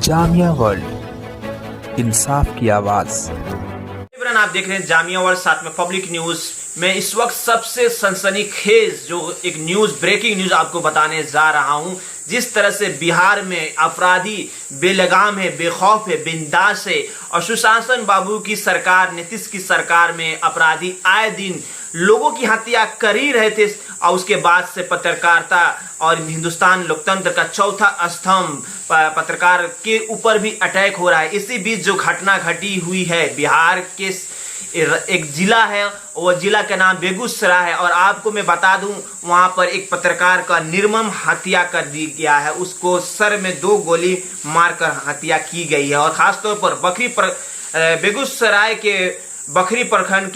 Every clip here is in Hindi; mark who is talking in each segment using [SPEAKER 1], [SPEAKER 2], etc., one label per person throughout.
[SPEAKER 1] जामिया वर्ल्ड, इंसाफ की आवाज़।
[SPEAKER 2] आप देख रहे हैं जामिया वर्ल्ड, साथ में पब्लिक न्यूज में इस वक्त सबसे सनसनीखेज जो एक न्यूज, ब्रेकिंग न्यूज आपको बताने जा रहा हूं। जिस तरह से बिहार में अपराधी बेलगाम है, बेखौफ है, बिंदास है, और सुशासन बाबू की सरकार, नीतीश की सरकार में अपराधी आए दिन लोगों की हत्या कर ही रहे थे। और उसके बाद से पत्रकारिता और हिंदुस्तान लोकतंत्र का चौथा स्तंभ पत्रकार के ऊपर भी अटैक हो रहा है। इसी बीच जो घटना घटी हुई है, बिहार के एक जिला है, वो जिला का नाम बेगूसराय है, और आपको मैं बता दूं वहां पर एक पत्रकार का निर्मम हत्या कर दी गया है। उसको सर में 2 गोली मारकर हत्या की गई है। और खासतौर पर बेगूसराय के बखरी प्रखंड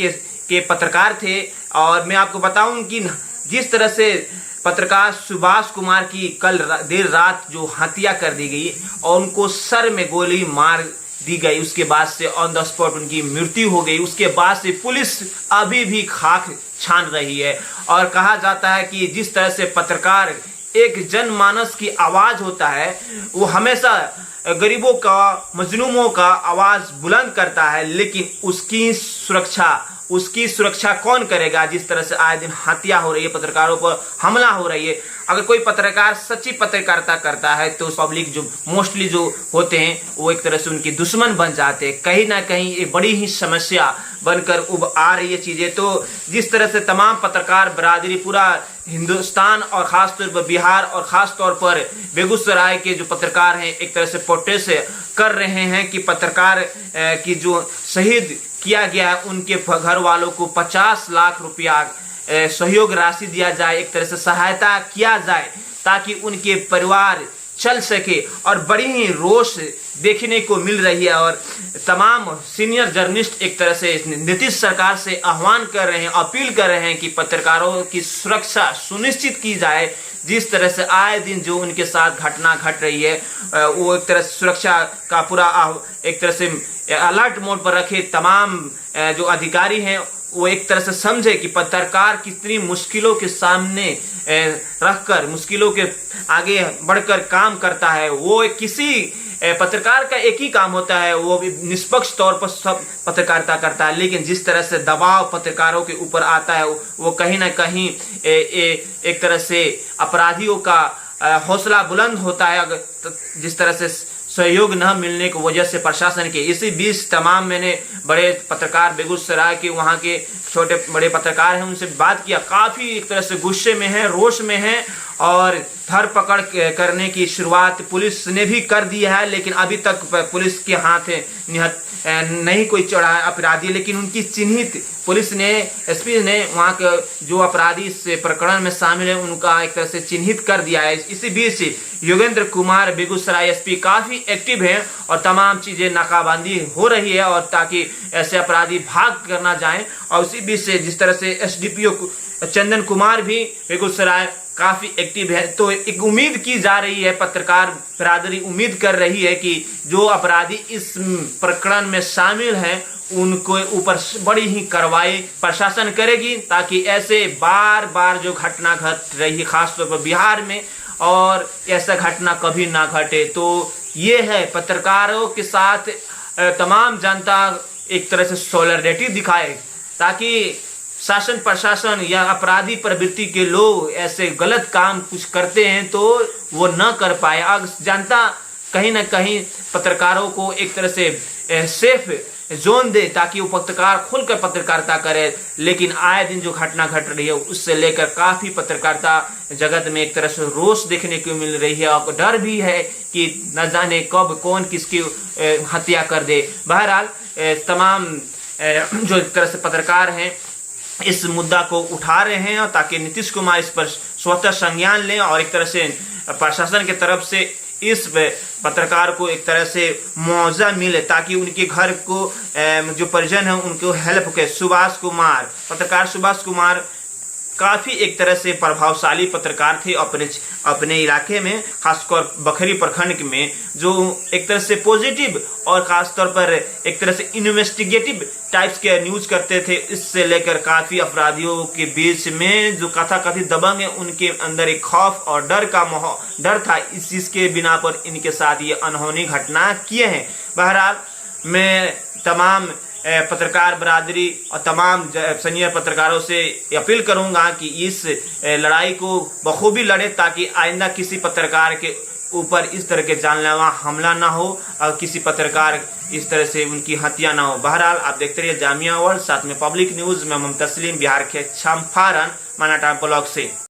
[SPEAKER 2] के पत्रकार थे। और मैं आपको बताऊं कि जिस तरह से पत्रकार सुभाष कुमार की कल देर रात जो हत्या कर दी गई और उनको सर में गोली मार दी गई, उसके बाद से ऑन द स्पॉट उनकी मृत्यु हो गई। उसके बाद से पुलिस अभी भी खाक छान रही है। और कहा जाता है कि जिस तरह से पत्रकार एक जनमानस की आवाज होता है, वो हमेशा गरीबों का, मजलूमों का आवाज बुलंद करता है, लेकिन उसकी सुरक्षा कौन करेगा? जिस तरह से आए दिन हत्या हो रही है, पत्रकारों पर हमला हो रही है। अगर कोई पत्रकार सच्ची पत्रकारिता करता है तो पब्लिक जो मोस्टली जो होते हैं वो एक तरह से उनके दुश्मन बन जाते हैं। कहीं ना कहीं ये बड़ी ही समस्या बनकर उभ आ रही है चीजें। तो जिस तरह से तमाम पत्रकार बरादरी, पूरा हिंदुस्तान और खासतौर पर बिहार और खासतौर पर बेगूसराय के जो पत्रकार हैं एक तरह से प्रोटेस्ट कर रहे हैं कि पत्रकार की जो शहीद किया गया है उनके घर वालों को 50 लाख रुपया सहयोग राशि दिया जाए, एक तरह से सहायता किया जाए ताकि उनके परिवार चल सके। और बड़ी ही रोष देखने को मिल रही है। और तमाम सीनियर जर्नलिस्ट एक तरह से नीतीश सरकार से आह्वान कर रहे हैं, अपील कर रहे हैं कि पत्रकारों की सुरक्षा सुनिश्चित की जाए। जिस तरह से आए दिन जो उनके साथ घटना घट रही है, वो एक तरह से सुरक्षा का पूरा एक तरह से अलर्ट मोड पर रखे। तमाम जो अधिकारी हैं वो एक तरह से समझे कि पत्रकार कितनी मुश्किलों के सामने रखकर, मुश्किलों के आगे बढ़कर काम करता है। वो किसी पत्रकार का एक ही काम होता है, वो भी निष्पक्ष तौर पर सब पत्रकारिता करता है, लेकिन जिस तरह से दबाव पत्रकारों के ऊपर आता है वो कहीं ना कहीं एक तरह से अपराधियों का हौसला बुलंद होता है। अगर जिस तरह से सहयोग न मिलने की वजह से प्रशासन के, इसी बीच तमाम मैंने बड़े पत्रकार बेगूसराय के, वहाँ के छोटे बड़े पत्रकार हैं, उनसे बात किया। काफ़ी एक तरह से गुस्से में है, रोष में है, और धरपकड़ करने की शुरुआत पुलिस ने भी कर दी है, लेकिन अभी तक पुलिस के हाथ नहीं कोई चढ़ा है अपराधी। लेकिन उनकी चिन्हित पुलिस ने, एसपी ने वहाँ के जो अपराधी इस प्रकरण में शामिल है उनका एक तरह से चिन्हित कर दिया है। इसी बीच योगेंद्र कुमार बेगूसराय एसपी काफी एक्टिव हैं और तमाम चीजें नाकाबंदी हो रही है, और ताकि ऐसे अपराधी भाग कर ना जाएं। और उसी बीच से जिस तरह से एसडीपीओ चंदन कुमार भी बेगूसराय काफी एक्टिव है। तो एक उम्मीद की जा रही है, पत्रकार बरादरी उम्मीद कर रही है कि जो अपराधी इस प्रकरण में शामिल हैं उनको ऊपर बड़ी ही कार्रवाई प्रशासन करेगी, ताकि ऐसे बार बार जो घटना घट रही है खासतौर पर बिहार में, और ऐसा घटना कभी ना घटे। तो ये है, पत्रकारों के साथ तमाम जनता एक तरह से सॉलिडरिटी दिखाए, ताकि शासन प्रशासन या अपराधी प्रवृत्ति के लोग ऐसे गलत काम कुछ करते हैं तो वो न कर पाए। अब जनता कहीं ना कहीं पत्रकारों को एक तरह से सेफ जोन दे, ताकि वो पत्रकार खुलकर पत्रकारिता करे। लेकिन आए दिन जो घटना घट रही है उससे लेकर काफी पत्रकारिता जगत में एक तरह से रोष देखने को मिल रही है, और डर भी है कि न जाने कब कौन किसकी हत्या कर दे। बहरहाल तमाम जो एक तरह से पत्रकार हैं इस मुद्दा को उठा रहे हैं, ताकि नीतीश कुमार इस पर स्वतः संज्ञान लें, और एक तरह से प्रशासन की तरफ से इस पत्रकार को एक तरह से मुआवजा मिले, ताकि उनके घर को जो परिजन है उनको हेल्प करे। सुभाष कुमार, पत्रकार सुभाष कुमार काफी एक तरह से प्रभावशाली पत्रकार थे अपने इलाके में, खासकर बखरी प्रखंड में, जो एक तरह से पॉजिटिव और खासतौर पर एक तरह से इन्वेस्टिगेटिव टाइप्स के न्यूज करते थे। इससे लेकर काफी अपराधियों के बीच में जो कथाकथित दबंग है उनके अंदर एक खौफ और डर था। इस चीज के बिना पर इनके साथ ये अनहोनी घटना किए हैं। बहरहाल मैं तमाम पत्रकार बरादरी और तमाम सीनियर पत्रकारों से अपील करूंगा कि इस लड़ाई को बखूबी लड़े, ताकि आइंदा किसी पत्रकार के ऊपर इस तरह के जानलेवा हमला ना हो और किसी पत्रकार इस तरह से उनकी हत्या ना हो। बहरहाल आप देखते रहिए जामिया वर्ल्ड, साथ में पब्लिक न्यूज में तस्लीम, बिहार के चंपारण मानाटार ब्लॉक से।